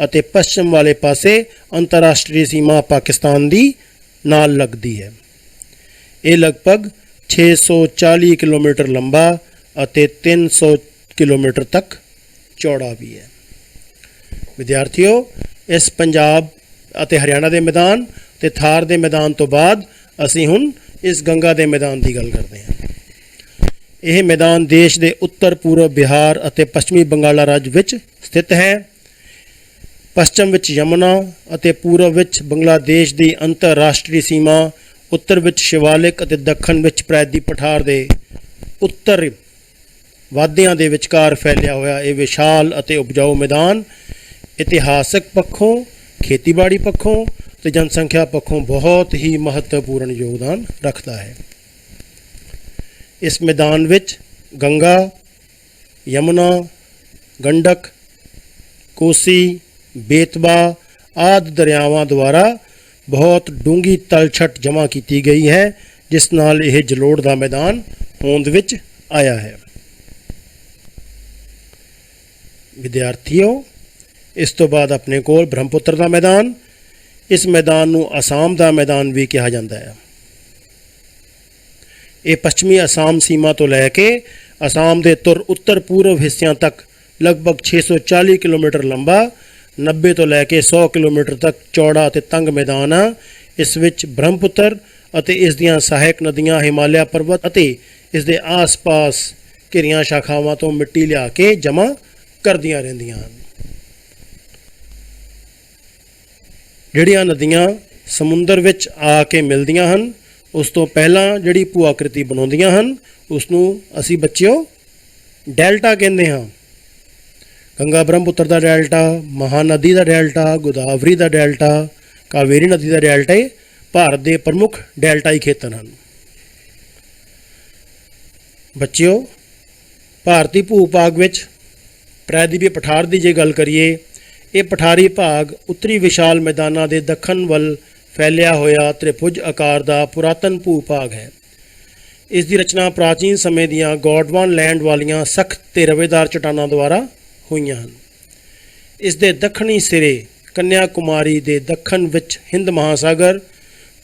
ਅਤੇ ਪੱਛਮ ਵਾਲੇ ਪਾਸੇ ਅੰਤਰਰਾਸ਼ਟਰੀ ਸੀਮਾ ਪਾਕਿਸਤਾਨ ਦੀ ਨਾਲ ਲੱਗਦੀ ਹੈ। ਇਹ ਲਗਭਗ 640 ਕਿਲੋਮੀਟਰ ਲੰਬਾ ਅਤੇ 300 ਕਿਲੋਮੀਟਰ ਤੱਕ ਚੌੜਾ ਵੀ ਹੈ। ਵਿਦਿਆਰਥੀਓ, ਇਸ ਪੰਜਾਬ ਅਤੇ ਹਰਿਆਣਾ ਦੇ ਮੈਦਾਨ ਤੇ ਥਾਰ ਦੇ ਮੈਦਾਨ ਤੋਂ ਬਾਅਦ ਅਸੀਂ ਹੁਣ ਇਸ ਗੰਗਾ ਦੇ ਮੈਦਾਨ ਦੀ ਗੱਲ ਕਰਦੇ ਹਾਂ। ਇਹ ਮੈਦਾਨ ਦੇਸ਼ ਦੇ ਉੱਤਰ ਪੂਰਬ ਬਿਹਾਰ ਅਤੇ ਪੱਛਮੀ ਬੰਗਾਲਾ ਰਾਜ ਵਿੱਚ ਸਥਿਤ ਹੈ। ਪੱਛਮ ਵਿੱਚ ਯਮੁਨਾ ਅਤੇ ਪੂਰਬ ਵਿੱਚ ਬੰਗਲਾਦੇਸ਼ ਦੀ ਅੰਤਰਰਾਸ਼ਟਰੀ ਸੀਮਾ, ਉੱਤਰ ਵਿੱਚ ਸ਼ਿਵਾਲਿਕ ਅਤੇ ਦੱਖਣ ਵਿੱਚ ਪ੍ਰਾਇਦੀ ਪਠਾਰ ਦੇ ਉੱਤਰ ਵਾਧਿਆਂ ਦੇ ਵਿਚਕਾਰ ਫੈਲਿਆ ਹੋਇਆ ਇਹ ਵਿਸ਼ਾਲ ਅਤੇ ਉਪਜਾਊ ਮੈਦਾਨ ਇਤਿਹਾਸਕ ਪੱਖੋਂ, ਖੇਤੀਬਾੜੀ ਪੱਖੋਂ ਤੇ ਜਨਸੰਖਿਆ ਪੱਖੋਂ ਬਹੁਤ ਹੀ ਮਹੱਤਵਪੂਰਨ ਯੋਗਦਾਨ ਰੱਖਦਾ ਹੈ। ਇਸ ਮੈਦਾਨ ਵਿੱਚ ਗੰਗਾ, ਯਮੁਨਾ, ਗੰਡਕ, ਕੋਸੀ, ਬੇਤਵਾ ਆਦਿ ਦਰਿਆਵਾਂ ਦੁਆਰਾ ਬਹੁਤ ਡੂੰਘੀ ਤਲਛਟ ਜਮ੍ਹਾਂ ਕੀਤੀ ਗਈ ਹੈ, ਜਿਸ ਨਾਲ ਇਹ ਜਲੋੜ ਦਾ ਮੈਦਾਨ ਹੋਂਦ ਵਿੱਚ ਆਇਆ ਹੈ। ਵਿਦਿਆਰਥੀਓ, ਇਸ ਤੋਂ ਬਾਅਦ ਆਪਣੇ ਕੋਲ ਬ੍ਰਹਮਪੁੱਤਰ ਦਾ ਮੈਦਾਨ। ਇਸ ਮੈਦਾਨ ਨੂੰ ਅਸਾਮ ਦਾ ਮੈਦਾਨ ਵੀ ਕਿਹਾ ਜਾਂਦਾ ਹੈ। ਇਹ ਪੱਛਮੀ ਅਸਾਮ ਸੀਮਾ ਤੋਂ ਲੈ ਕੇ ਅਸਾਮ ਦੇ ਉੱਤਰ ਪੂਰਬ ਹਿੱਸਿਆਂ ਤੱਕ ਲਗਭਗ 640 ਕਿਲੋਮੀਟਰ ਲੰਬਾ, 90 ਤੋਂ ਲੈ ਕੇ 100 ਕਿਲੋਮੀਟਰ ਤੱਕ ਚੌੜਾ ਅਤੇ ਤੰਗ ਮੈਦਾਨ ਆ। ਇਸ ਵਿੱਚ ਬ੍ਰਹਮਪੁੱਤਰ ਅਤੇ ਇਸ ਦੀਆਂ ਸਹਾਇਕ ਨਦੀਆਂ ਹਿਮਾਲਿਆ ਪਰਬਤ ਅਤੇ ਇਸ ਦੇ ਆਸ-ਪਾਸ ਘਿਰੀਆਂ ਸ਼ਾਖਾਵਾਂ ਤੋਂ ਮਿੱਟੀ ਲਿਆ ਕੇ ਜਮ੍ਹਾਂ ਕਰਦੀਆਂ ਰਹਿੰਦੀਆਂ ਹਨ। ਜਿਹੜੀਆਂ ਨਦੀਆਂ ਸਮੁੰਦਰ ਵਿੱਚ ਆ ਕੇ ਮਿਲਦੀਆਂ ਹਨ, ਉਸ ਤੋਂ ਪਹਿਲਾਂ ਜਿਹੜੀ ਭੂ ਆਕ੍ਰਿਤੀ ਬਣਾਉਂਦੀਆਂ ਹਨ, ਉਸ ਨੂੰ ਅਸੀਂ ਬੱਚਿਓ ਡੈਲਟਾ ਕਹਿੰਦੇ ਹਾਂ। ਗੰਗਾ ਬ੍ਰਹਮਪੁੱਤਰ ਦਾ ਡੈਲਟਾ, ਮਹਾਨਦੀ ਦਾ ਡੈਲਟਾ, ਗੋਦਾਵਰੀ ਦਾ ਡੈਲਟਾ, ਕਾਵੇਰੀ ਨਦੀ ਦਾ ਡੈਲਟਾ ਇਹ ਭਾਰਤ ਦੇ ਪ੍ਰਮੁੱਖ ਡੈਲਟਾਈ ਖੇਤਰ ਹਨ। ਬੱਚਿਓ, ਭਾਰਤੀ ਭੂ ਭਾਗ ਵਿੱਚ ਪ੍ਰਾਇਦੀਪੀ ਪਠਾਰ ਦੀ ਜੇ ਗੱਲ ਕਰੀਏ, ਇਹ ਪਠਾਰੀ ਭਾਗ ਉੱਤਰੀ ਵਿਸ਼ਾਲ ਮੈਦਾਨਾਂ ਦੇ ਦੱਖਣ ਵੱਲ ਫੈਲਿਆ ਹੋਇਆ ਤ੍ਰਿਭੁਜ ਆਕਾਰ ਦਾ ਪੁਰਾਤਨ ਭੂ ਭਾਗ ਹੈ। ਇਸ ਦੀ ਰਚਨਾ ਪ੍ਰਾਚੀਨ ਸਮੇਂ ਦੀਆਂ ਗੋਂਡਵਾਨਾ ਲੈਂਡ ਵਾਲੀਆਂ ਸਖਤ ਤੇ ਰਵੇਦਾਰ ਚਟਾਨਾਂ ਦੁਆਰਾ ਹੋਈਆਂ ਹਨ। ਇਸ ਦੇ ਦੱਖਣੀ ਸਿਰੇ ਕੰਨਿਆ ਕੁਮਾਰੀ ਦੇ ਦੱਖਣ ਵਿੱਚ ਹਿੰਦ ਮਹਾਸਾਗਰ,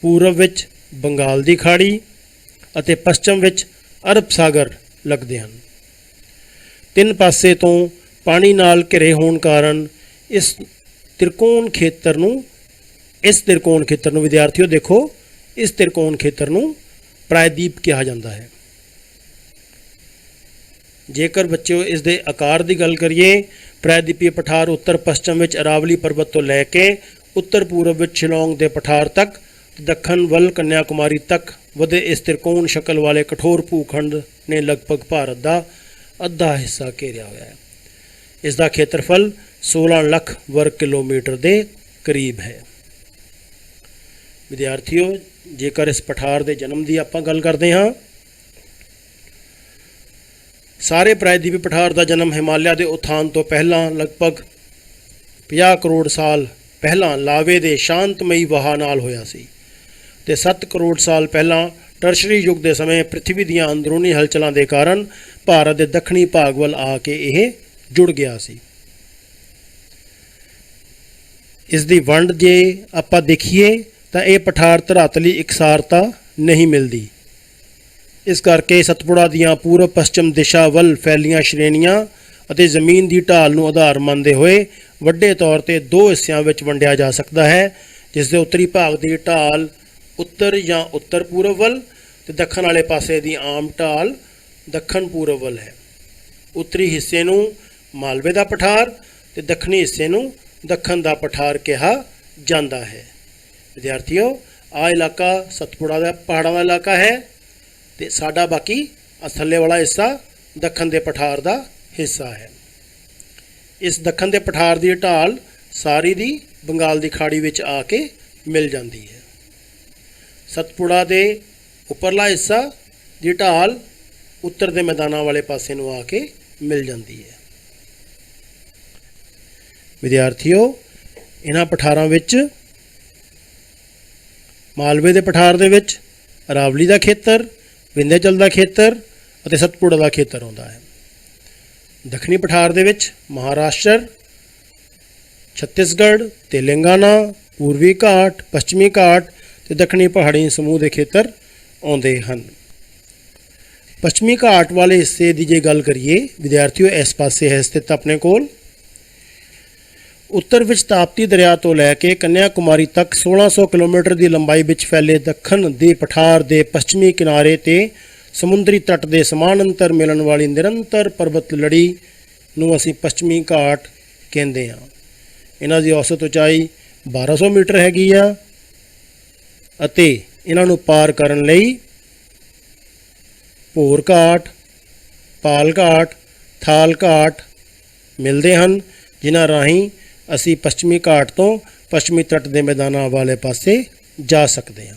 ਪੂਰਬ ਵਿੱਚ ਬੰਗਾਲ ਦੀ ਖਾੜੀ ਅਤੇ ਪੱਛਮ ਵਿੱਚ ਅਰਬ ਸਾਗਰ ਲੱਗਦੇ ਹਨ। ਤਿੰਨ ਪਾਸੇ ਤੋਂ ਪਾਣੀ ਨਾਲ ਘਿਰੇ ਹੋਣ ਕਾਰਨ ਇਸ ਤ੍ਰਿਕੋਣ ਖੇਤਰ ਨੂੰ ਵਿਦਿਆਰਥੀਓ ਦੇਖੋ, ਇਸ ਤ੍ਰਿਕੋਣ ਖੇਤਰ ਨੂੰ ਪ੍ਰਾਇਦੀਪ ਕਿਹਾ ਜਾਂਦਾ ਹੈ। ਜੇਕਰ ਬੱਚਿਓ ਇਸ ਦੇ ਆਕਾਰ ਦੀ ਗੱਲ ਕਰੀਏ, ਪ੍ਰਾਇਦੀਪੀ ਪਠਾਰ ਉੱਤਰ ਪੱਛਮ ਵਿੱਚ ਅਰਾਵਲੀ ਪਰਬਤ ਤੋਂ ਲੈ ਕੇ ਉੱਤਰ ਪੂਰਬ ਵਿੱਚ ਸ਼ਿਲੌਂਗ ਦੇ ਪਠਾਰ ਤੱਕ, ਦੱਖਣ ਵੱਲ ਕੰਨਿਆ ਕੁਮਾਰੀ ਤੱਕ ਵਧੇ ਇਸ ਤ੍ਰਿਕੋਣ ਸ਼ਕਲ ਵਾਲੇ ਕਠੋਰ ਭੂਖੰਡ ਨੇ ਲਗਭਗ ਭਾਰਤ ਦਾ ਅੱਧਾ ਹਿੱਸਾ ਘੇਰਿਆ ਹੋਇਆ ਹੈ। ਇਸ ਦਾ ਖੇਤਰਫਲ 16 ਲੱਖ ਵਰਗ ਕਿਲੋਮੀਟਰ ਦੇ ਕਰੀਬ ਹੈ। ਵਿਦਿਆਰਥੀਓ, ਜੇਕਰ ਇਸ ਪਠਾਰ ਦੇ ਜਨਮ ਦੀ ਆਪਾਂ ਗੱਲ ਕਰਦੇ ਹਾਂ, ਸਾਰੇ ਪ੍ਰਾਇਦੀਪੀ ਪਠਾਰ ਦਾ ਜਨਮ ਹਿਮਾਲਿਆ ਦੇ ਉਥਾਨ ਤੋਂ ਪਹਿਲਾਂ ਲਗਭਗ 50 ਕਰੋੜ ਸਾਲ ਪਹਿਲਾਂ ਲਾਵੇ ਦੇ ਸ਼ਾਂਤਮਈ ਵਹਾਅ ਨਾਲ ਹੋਇਆ ਸੀ ਤੇ 7 ਕਰੋੜ ਸਾਲ ਪਹਿਲਾਂ ਟਰਸ਼ਰੀ ਯੁੱਗ ਦੇ ਸਮੇਂ ਪ੍ਰਿਥਵੀ ਦੀਆਂ ਅੰਦਰੂਨੀ ਹਲਚਲਾਂ ਦੇ ਕਾਰਨ ਭਾਰਤ ਦੇ ਦੱਖਣੀ ਭਾਗ ਵੱਲ ਆ ਕੇ ਇਹ ਜੁੜ ਗਿਆ ਸੀ। ਇਸ ਦੀ ਵੰਡ ਜੇ ਆਪਾਂ ਦੇਖੀਏ ਤਾਂ ਇਹ ਪਠਾਰ ਧਰਾਤਲੀ ਇਕਸਾਰਤਾ ਨਹੀਂ ਮਿਲਦੀ। ਇਸ ਕਰਕੇ ਸਤਪੁੜਾ ਦੀਆਂ ਪੂਰਬ ਪੱਛਮ ਦਿਸ਼ਾ ਵੱਲ ਫੈਲੀਆਂ ਸ਼੍ਰੇਣੀਆਂ ਅਤੇ ਜ਼ਮੀਨ ਦੀ ਢਾਲ ਨੂੰ ਆਧਾਰ ਮੰਨਦੇ ਹੋਏ ਵੱਡੇ ਤੌਰ 'ਤੇ ਦੋ ਹਿੱਸਿਆਂ ਵਿੱਚ ਵੰਡਿਆ ਜਾ ਸਕਦਾ ਹੈ, ਜਿਸ ਦੇ ਉੱਤਰੀ ਭਾਗ ਦੀ ਢਾਲ ਉੱਤਰ ਜਾਂ ਉੱਤਰ ਪੂਰਬ ਵੱਲ ਤੇ ਦੱਖਣ ਵਾਲੇ ਪਾਸੇ ਦੀ ਆਮ ਢਾਲ ਦੱਖਣ ਪੂਰਬ ਵੱਲ ਹੈ। ਉੱਤਰੀ ਹਿੱਸੇ ਨੂੰ ਮਾਲਵੇ ਦਾ ਪਠਾਰ ਤੇ ਦੱਖਣੀ ਹਿੱਸੇ ਨੂੰ ਦੱਖਣ ਦਾ ਪਠਾਰ ਕਿਹਾ ਜਾਂਦਾ ਹੈ। ਵਿਦਿਆਰਥੀਓ, ਆਹ ਇਲਾਕਾ ਸਤਪੁੜਾ ਦਾ ਪਹਾੜਾਂ ਦਾ ਇਲਾਕਾ ਹੈ ਤੇ ਸਾਡਾ ਬਾਕੀ ਥੱਲੇ ਵਾਲਾ ਹਿੱਸਾ ਦੱਖਣ ਦੇ ਪਠਾਰ ਦਾ ਹਿੱਸਾ ਹੈ। ਇਸ ਦੱਖਣ ਦੇ ਪਠਾਰ ਦੀ ਢਾਲ ਸਾਰੀ ਦੀ ਬੰਗਾਲ ਦੀ ਖਾੜੀ ਵਿੱਚ ਆ ਕੇ ਮਿਲ ਜਾਂਦੀ ਹੈ। ਸਤਪੁੜਾ ਦੇ ਉੱਪਰਲਾ ਹਿੱਸਾ ਦੀ ਢਾਲ ਉੱਤਰ ਦੇ ਮੈਦਾਨਾਂ ਵਾਲੇ ਪਾਸੇ ਨੂੰ ਆ ਕੇ ਮਿਲ ਜਾਂਦੀ ਹੈ। ਵਿਦਿਆਰਥੀਓ, ਇਹਨਾਂ ਪਠਾਰਾਂ ਵਿੱਚ ਮਾਲਵੇ ਦੇ ਪਠਾਰ ਦੇ ਵਿੱਚ ਅਰਾਵਲੀ ਦਾ ਖੇਤਰ, ਵਿੰਧਿਆਚਲ ਦਾ ਖੇਤਰ ਅਤੇ ਸਤਪੁੜਾ ਦਾ ਖੇਤਰ ਆਉਂਦਾ ਹੈ। ਦੱਖਣੀ ਪਠਾਰ ਦੇ ਵਿੱਚ ਮਹਾਰਾਸ਼ਟਰ, ਛੱਤੀਸਗੜ੍ਹ, ਤੇਲੰਗਾਨਾ, ਪੂਰਬੀ ਘਾਟ, ਪੱਛਮੀ ਘਾਟ ਤੇ ਦੱਖਣੀ ਪਹਾੜੀ ਸਮੂਹ ਦੇ ਖੇਤਰ ਆਉਂਦੇ ਹਨ। ਪੱਛਮੀ ਘਾਟ ਵਾਲੇ ਹਿੱਸੇ ਦੀ ਜੇ ਗੱਲ ਕਰੀਏ ਵਿਦਿਆਰਥੀਓ, ਇਸ ਪਾਸੇ ਹੈ ਸਥਿਤ ਆਪਣੇ ਕੋਲ। ਉੱਤਰ ਵਿੱਚ ਤਾਪਤੀ ਦਰਿਆ ਤੋਂ ਲੈ ਕੇ ਕੰਨਿਆ ਕੁਮਾਰੀ ਤੱਕ 1600 ਕਿਲੋਮੀਟਰ ਦੀ ਲੰਬਾਈ ਵਿੱਚ ਫੈਲੇ ਦੱਖਣ ਦੇ ਪਠਾਰ ਦੇ ਪੱਛਮੀ ਕਿਨਾਰੇ ਤੇ ਸਮੁੰਦਰੀ ਤੱਟ ਦੇ ਸਮਾਨਾਂਤਰ ਮਿਲਣ ਵਾਲੀ ਨਿਰੰਤਰ ਪਰਬਤ ਲੜੀ ਨੂੰ ਅਸੀਂ ਪੱਛਮੀ ਘਾਟ ਕਹਿੰਦੇ ਹਾਂ। ਇਹਨਾਂ ਦੀ ਔਸਤ ਉਚਾਈ 1200 ਮੀਟਰ ਹੈਗੀ ਆ ਅਤੇ ਇਹਨਾਂ ਨੂੰ ਪਾਰ ਕਰਨ ਲਈ ਭੋਰ ਘਾਟ, ਪਾਲ ਘਾਟ, ਥਾਲ ਘਾਟ ਮਿਲਦੇ ਹਨ, ਜਿਨ੍ਹਾਂ ਰਾਹੀਂ ਅਸੀਂ ਪੱਛਮੀ ਘਾਟ ਤੋਂ ਪੱਛਮੀ ਤੱਟ ਦੇ ਮੈਦਾਨਾਂ ਵਾਲੇ ਪਾਸੇ ਜਾ ਸਕਦੇ ਹਾਂ।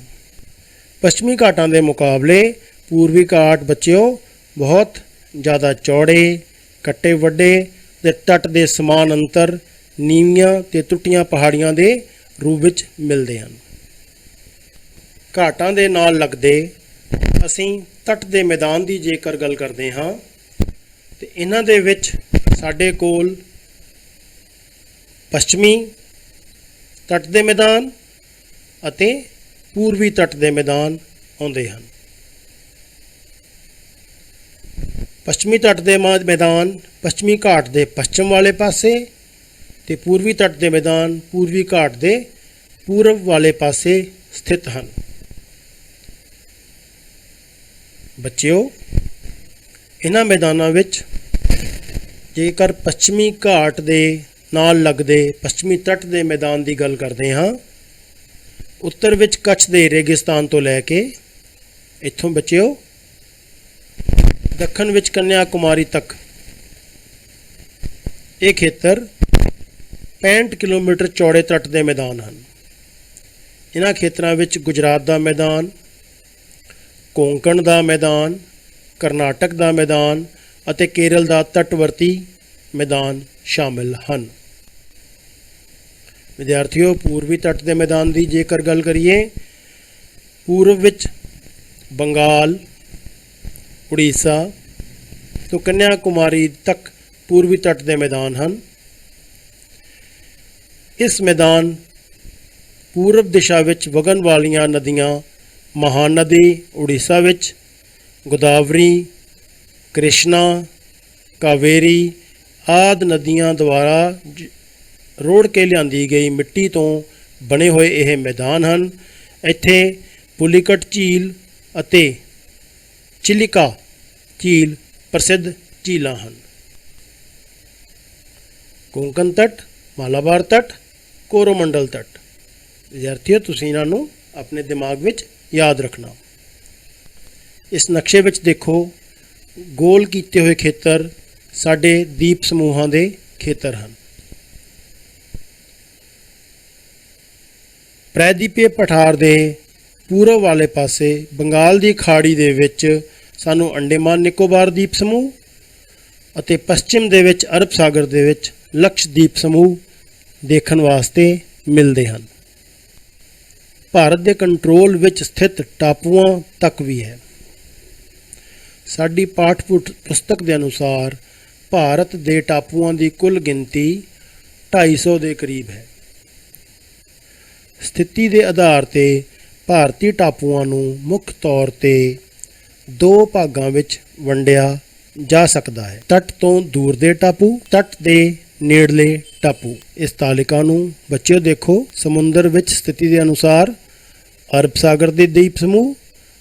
ਪੱਛਮੀ ਘਾਟਾਂ ਦੇ ਮੁਕਾਬਲੇ ਪੂਰਬੀ ਘਾਟ ਬੱਚਿਓ ਬਹੁਤ ਜ਼ਿਆਦਾ ਚੌੜੇ, ਕੱਟੇ ਵੱਡੇ ਤੇ ਤੱਟ ਦੇ ਸਮਾਨ ਅੰਤਰ ਨੀਵੀਆਂ ਤੇ ਟੁੱਟੀਆਂ ਪਹਾੜੀਆਂ ਦੇ ਰੂਪ ਵਿੱਚ ਮਿਲਦੇ ਹਨ। ਘਾਟਾਂ ਦੇ ਨਾਲ ਲੱਗਦੇ ਅਸੀਂ ਤੱਟ ਦੇ ਮੈਦਾਨ ਦੀ ਜੇਕਰ ਗੱਲ ਕਰਦੇ ਹਾਂ ਤੇ ਇਹਨਾਂ ਦੇ ਵਿੱਚ ਸਾਡੇ ਕੋਲ ਪੱਛਮੀ ਤੱਟ ਦੇ ਮੈਦਾਨ ਅਤੇ ਪੂਰਬੀ ਤੱਟ ਦੇ ਮੈਦਾਨ ਆਉਂਦੇ ਹਨ। ਪੱਛਮੀ ਤੱਟ ਦੇ ਮੈਦਾਨ ਪੱਛਮੀ ਘਾਟ ਦੇ ਪੱਛਮ ਵਾਲੇ ਪਾਸੇ ਤੇ ਪੂਰਬੀ ਤੱਟ ਦੇ ਮੈਦਾਨ ਪੂਰਬੀ ਘਾਟ ਦੇ ਪੂਰਬ ਵਾਲੇ ਪਾਸੇ ਸਥਿਤ ਹਨ। ਬੱਚਿਓ, ਇਹਨਾਂ ਮੈਦਾਨਾਂ ਵਿੱਚ ਜੇਕਰ ਪੱਛਮੀ ਘਾਟ ਦੇ ਨਾਲ ਲੱਗਦੇ ਪੱਛਮੀ ਤੱਟ ਦੇ ਮੈਦਾਨ ਦੀ ਗੱਲ ਕਰਦੇ ਹਾਂ, ਉੱਤਰ ਵਿੱਚ ਕੱਛ ਦੇ ਰੇਗਿਸਤਾਨ ਤੋਂ ਲੈ ਕੇ ਇੱਥੋਂ ਬੱਚਿਓ ਦੱਖਣ ਵਿੱਚ ਕੰਨਿਆ ਕੁਮਾਰੀ ਤੱਕ ਇਹ ਖੇਤਰ 65 ਕਿਲੋਮੀਟਰ ਚੌੜੇ ਤੱਟ ਦੇ ਮੈਦਾਨ ਹਨ। ਇਹਨਾਂ ਖੇਤਰਾਂ ਵਿੱਚ ਗੁਜਰਾਤ ਦਾ ਮੈਦਾਨ, ਕੋਂਕਣ ਦਾ ਮੈਦਾਨ, ਕਰਨਾਟਕ ਦਾ ਮੈਦਾਨ ਅਤੇ ਕੇਰਲ ਦਾ ਤੱਟਵਰਤੀ ਮੈਦਾਨ ਸ਼ਾਮਿਲ ਹਨ। ਵਿਦਿਆਰਥੀਓ, ਪੂਰਬੀ ਤੱਟ ਦੇ ਮੈਦਾਨ ਦੀ ਜੇਕਰ ਗੱਲ ਕਰੀਏ, ਪੂਰਬ ਵਿੱਚ ਬੰਗਾਲ, ਉੜੀਸਾ ਤੋਂ ਕੰਨਿਆ ਕੁਮਾਰੀ ਤੱਕ ਪੂਰਬੀ ਤੱਟ ਦੇ ਮੈਦਾਨ ਹਨ। ਇਸ ਮੈਦਾਨ ਪੂਰਬ ਦਿਸ਼ਾ ਵਿੱਚ ਵਗਣ ਵਾਲੀਆਂ ਨਦੀਆਂ ਮਹਾਨਦੀ ਉੜੀਸਾ ਵਿੱਚ, ਗੋਦਾਵਰੀ, ਕ੍ਰਿਸ਼ਨਾ, ਕਾਵੇਰੀ ਆਦਿ ਨਦੀਆਂ ਦੁਆਰਾ ਰੋੜ ਕੇ ਲਿਆਂਦੀ ਗਈ ਮਿੱਟੀ ਤੋਂ ਬਣੇ ਹੋਏ ਇਹ ਮੈਦਾਨ ਹਨ। ਇੱਥੇ ਪੁਲੀਕਟ ਝੀਲ ਅਤੇ ਚਿਲਿਕਾ ਝੀਲ ਪ੍ਰਸਿੱਧ ਝੀਲਾਂ ਹਨ। ਕੋਂਕਣ ਤੱਟ, ਮਾਲਾਬਾਰ ਤੱਟ, ਕੋਰੋਮੰਡਲ ਤੱਟ। ਵਿਦਿਆਰਥੀਓ, ਤੁਸੀਂ ਇਹਨਾਂ ਨੂੰ ਆਪਣੇ ਦਿਮਾਗ ਵਿੱਚ ਯਾਦ ਰੱਖਣਾ। ਇਸ ਨਕਸ਼ੇ ਵਿੱਚ ਦੇਖੋ, ਗੋਲ ਕੀਤੇ ਹੋਏ ਖੇਤਰ ਸਾਡੇ ਦੀਪ ਸਮੂਹਾਂ ਦੇ ਖੇਤਰ ਹਨ। ਪ੍ਰਾਇਦੀਪੀय ਪਠਾਰ ਦੇ ਪੂਰਬ ਵਾਲੇ ਪਾਸੇ ਬੰਗਾਲ ਦੀ ਖਾੜੀ ਦੇ ਵਿੱਚ ਸਾਨੂੰ ਅੰਡੇਮਾਨ ਨਿਕੋਬਾਰ ਦੀਪ ਸਮੂਹ ਅਤੇ ਪੱਛਮ ਦੇ ਵਿੱਚ ਅਰਬ ਸਾਗਰ ਦੇ ਵਿੱਚ ਲਕਸ਼ਦੀਪ ਸਮੂਹ ਦੇਖਣ ਵਾਸਤੇ ਮਿਲਦੇ ਹਨ। ਭਾਰਤ ਦੇ ਕੰਟਰੋਲ ਵਿੱਚ ਸਥਿਤ ਟਾਪੂਆਂ ਤੱਕ ਵੀ ਹੈ। ਸਾਡੀ ਪਾਠ ਪੁਸਤਕ ਦੇ ਅਨੁਸਾਰ ਭਾਰਤ ਦੇ ਟਾਪੂਆਂ ਦੀ ਕੁੱਲ ਗਿਣਤੀ 250 ਦੇ ਕਰੀਬ ਹੈ। ਸਥਿਤੀ ਦੇ ਆਧਾਰ 'ਤੇ ਭਾਰਤੀ ਟਾਪੂਆਂ ਨੂੰ ਮੁੱਖ ਤੌਰ 'ਤੇ 2 ਭਾਗਾਂ ਵਿੱਚ ਵੰਡਿਆ ਜਾ ਸਕਦਾ ਹੈ: ਤੱਟ ਤੋਂ ਦੂਰ ਦੇ ਟਾਪੂ, ਤੱਟ ਦੇ ਨੇੜਲੇ ਟਾਪੂ। ਇਸ ਤਾਲਿਕਾ ਨੂੰ ਬੱਚਿਓ ਦੇਖੋ, ਸਮੁੰਦਰ ਵਿੱਚ ਸਥਿਤੀ ਦੇ ਅਨੁਸਾਰ ਅਰਬ ਸਾਗਰ ਦੇ ਦੀਪ ਸਮੂਹ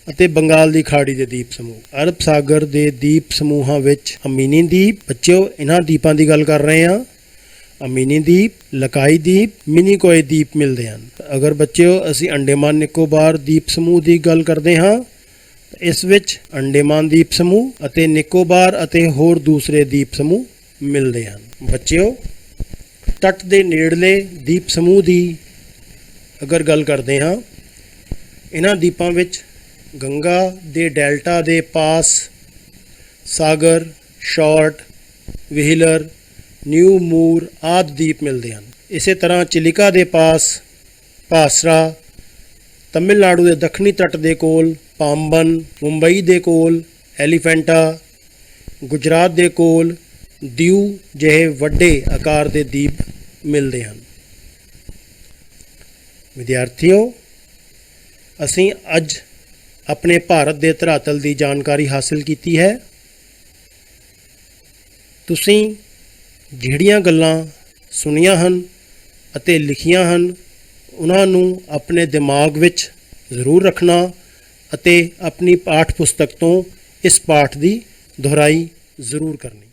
ਅਤੇ ਬੰਗਾਲ ਦੀ ਖਾੜੀ ਦੇ ਦੀਪ ਸਮੂਹ। ਅਰਬ ਸਾਗਰ ਦੇ ਦੀਪ ਸਮੂਹਾਂ ਵਿੱਚ ਅਮੀਨੀ ਦੀਪ, ਬੱਚਿਓ ਇਹਨਾਂ ਦੀਪਾਂ ਦੀ ਗੱਲ ਕਰ ਰਹੇ ਹਾਂ, ਅਮੀਨੀ ਦੀਪ, ਲਕਾਈ ਦੀਪ, ਮਿਨੀਕੋਏ ਦੀਪ ਮਿਲਦੇ ਹਨ। ਅਗਰ ਬੱਚਿਓ ਅਸੀਂ ਅੰਡੇਮਾਨ ਨਿਕੋਬਾਰ ਦੀਪ ਸਮੂਹ ਦੀ ਗੱਲ ਕਰਦੇ ਹਾਂ, ਇਸ ਵਿੱਚ ਅੰਡੇਮਾਨ ਦੀਪ ਸਮੂਹ ਅਤੇ ਨਿਕੋਬਾਰ ਅਤੇ ਹੋਰ ਦੂਸਰੇ ਦੀਪ ਸਮੂਹ ਮਿਲਦੇ ਹਨ। ਬੱਚਿਓ, ਤੱਟ ਦੇ ਨੇੜਲੇ ਦੀਪ ਸਮੂਹ ਦੀ ਅਗਰ ਗੱਲ ਕਰਦੇ ਹਾਂ, ਇਹਨਾਂ ਦੀਪਾਂ ਵਿੱਚ ਗੰਗਾ ਦੇ ਡੈਲਟਾ ਦੇ ਪਾਸ ਸਾਗਰ, ਸ਼ਾਰਟ, ਵਿਹਲਰ, ਨਿਊ ਮੂਰ ਆਦਿ ਦੀਪ ਮਿਲਦੇ ਹਨ। ਇਸੇ ਤਰ੍ਹਾਂ ਚਿਲਿਕਾ ਦੇ ਪਾਸ ਭਾਸਰਾ, ਤਮਿਲਨਾਡੂ ਦੇ ਦੱਖਣੀ ਤੱਟ ਦੇ ਕੋਲ ਪਾਂਬਨ, ਮੁੰਬਈ ਦੇ ਕੋਲ ਐਲੀਫੈਂਟਾ, ਗੁਜਰਾਤ ਦੇ ਕੋਲ ਦਿਊ ਜਿਹੇ ਵੱਡੇ ਆਕਾਰ ਦੇ ਦੀਪ ਮਿਲਦੇ ਹਨ। ਵਿਦਿਆਰਥੀਓ, ਅਸੀਂ ਅੱਜ ਆਪਣੇ ਭਾਰਤ ਦੇ ਧਰਾਤਲ ਦੀ ਜਾਣਕਾਰੀ ਹਾਸਲ ਕੀਤੀ ਹੈ। ਤੁਸੀਂ ਜਿਹੜੀਆਂ ਗੱਲਾਂ ਸੁਣੀਆਂ ਹਨ ਅਤੇ ਲਿਖੀਆਂ ਹਨ, ਉਹਨਾਂ ਨੂੰ ਆਪਣੇ ਦਿਮਾਗ ਵਿੱਚ ਜ਼ਰੂਰ ਰੱਖਣਾ ਅਤੇ ਆਪਣੀ ਪਾਠ ਪੁਸਤਕ ਤੋਂ ਇਸ ਪਾਠ ਦੀ ਦੁਹਰਾਈ ਜ਼ਰੂਰ ਕਰਨੀ।